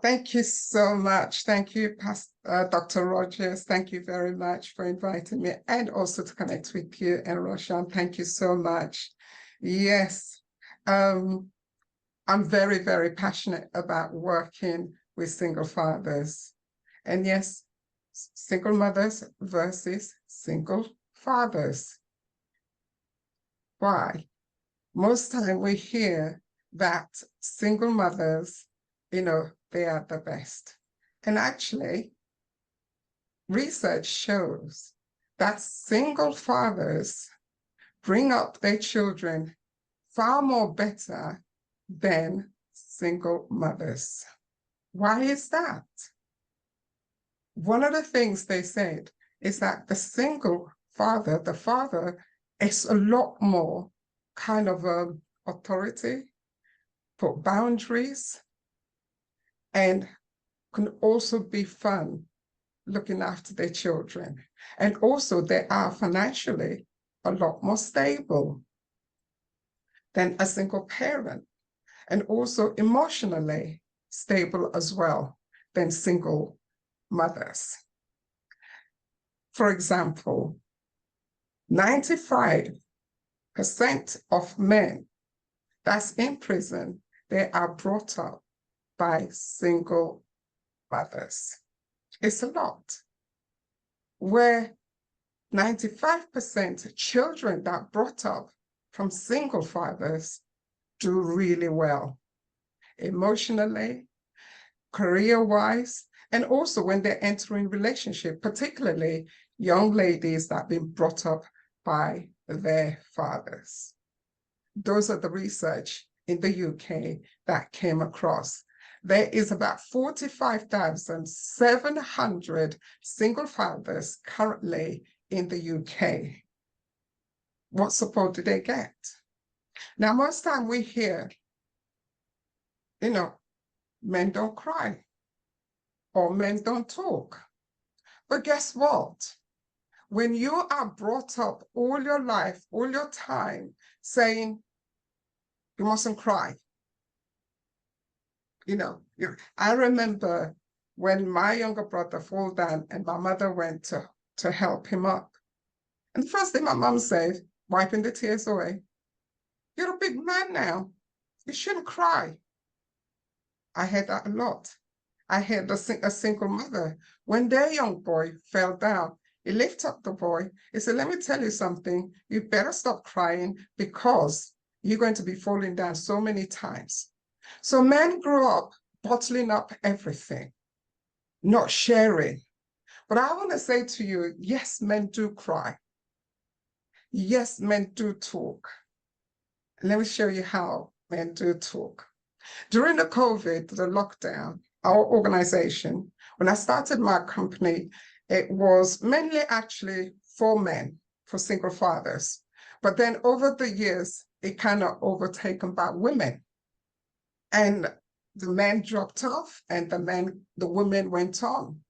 Thank you so much. Thank you, Dr. Rogers. Thank you very much for inviting me and also to connect with you and Roshan. Thank you so much. Yes, um, I'm very, very passionate about working with single fathers. And yes, single mothers versus single fathers. Why? Most time we hear that single mothers, they are the best. And actually, research shows that single fathers bring up their children far more better than single mothers. Why is that? One of the things they said is that the single father, the father, is a lot more kind of authority, put boundaries, and can also be fun looking after their children. And also they are financially a lot more stable than a single parent, and also emotionally stable as well than single mothers. For example, 95% of men that's in prison, they are brought up by single mothers. It's a lot. Where 95% children that are brought up from single fathers do really well, emotionally, career-wise, and also when they're entering relationship, particularly young ladies that have been brought up by their fathers. Those are the research in the UK that came across. There is about 45,700 single fathers currently in the UK. What support do they get? Now, most time we hear, men don't cry or men don't talk. But guess what? When you are brought up all your life, all your time, saying you mustn't cry, I remember when my younger brother fell down and my mother went to help him up. And the first thing my mom said, wiping the tears away, "You're a big man now. You shouldn't cry." I heard that a lot. I heard a single mother, when their young boy fell down, he lifted up the boy. He said, "Let me tell you something. You better stop crying because you're going to be falling down so many times." So men grew up bottling up everything, not sharing. But I want to say to you, yes, men do cry. Yes, men do talk. Let me show you how men do talk. During the COVID, the lockdown, our organization, when I started my company, it was mainly actually for men, for single fathers. But then over the years, it kind of overtaken by women. And the men dropped off and the women went on.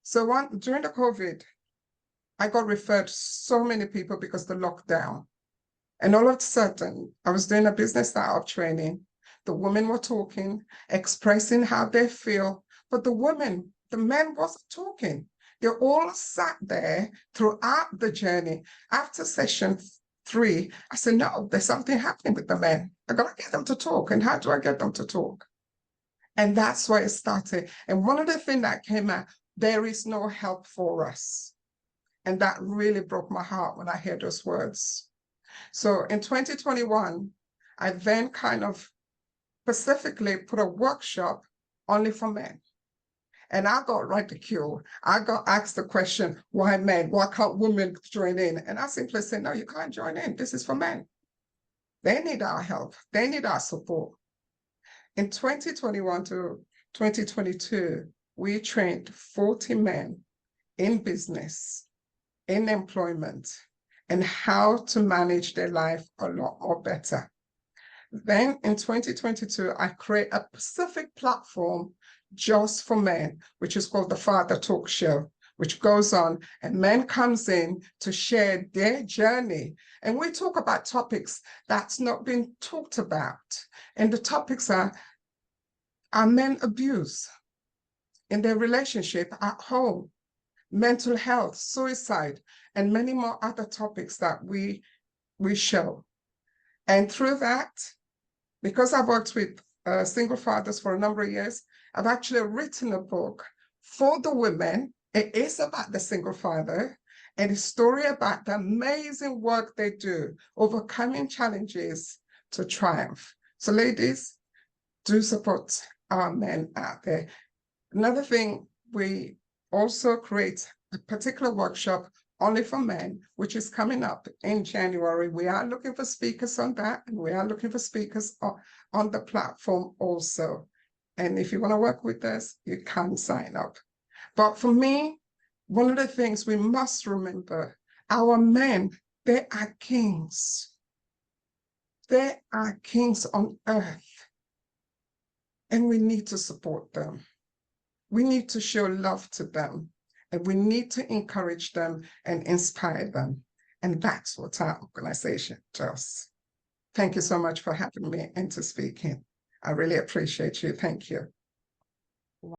So during the COVID, I got referred so many people because the lockdown. And all of a sudden, I was doing a business startup training. The women were talking, expressing how they feel, but the men wasn't talking. They all sat there throughout the journey. After session 3, I said, no, there's something happening with the men. I gotta get them to talk. And how do I get them to talk? And that's where it started. And one of the things that came out, there is no help for us. And that really broke my heart when I heard those words. So in 2021, I then kind of specifically put a workshop only for men. And I got ridiculed. I got asked the question, why men? Why can't women join in? And I simply said, no, you can't join in. This is for men. They need our help. They need our support. In 2021 to 2022, we trained 40 men in business, in employment, and how to manage their life a lot more better. Then in 2022, I create a specific platform just for men, which is called the Father Talk Show, which goes on and men comes in to share their journey. And we talk about topics that's not been talked about. And the topics are Are men abused in their relationship at home, mental health, suicide, and many more other topics that we show. And through that, because I've worked with single fathers for a number of years, I've actually written a book for the women. It is about the single father and a story about the amazing work they do, overcoming challenges to triumph. So ladies, do support our men out there. Another thing, we also create a particular workshop only for men, which is coming up in January. We are looking for speakers on that, and we are looking for speakers on the platform also. And if you want to work with us, you can sign up. But for me, one of the things we must remember, our men, they are kings. They are kings on earth. And we need to support them. We need to show love to them, and we need to encourage them and inspire them. And that's what our organization does. Thank you so much for having me and to speak in. I really appreciate you. Thank you.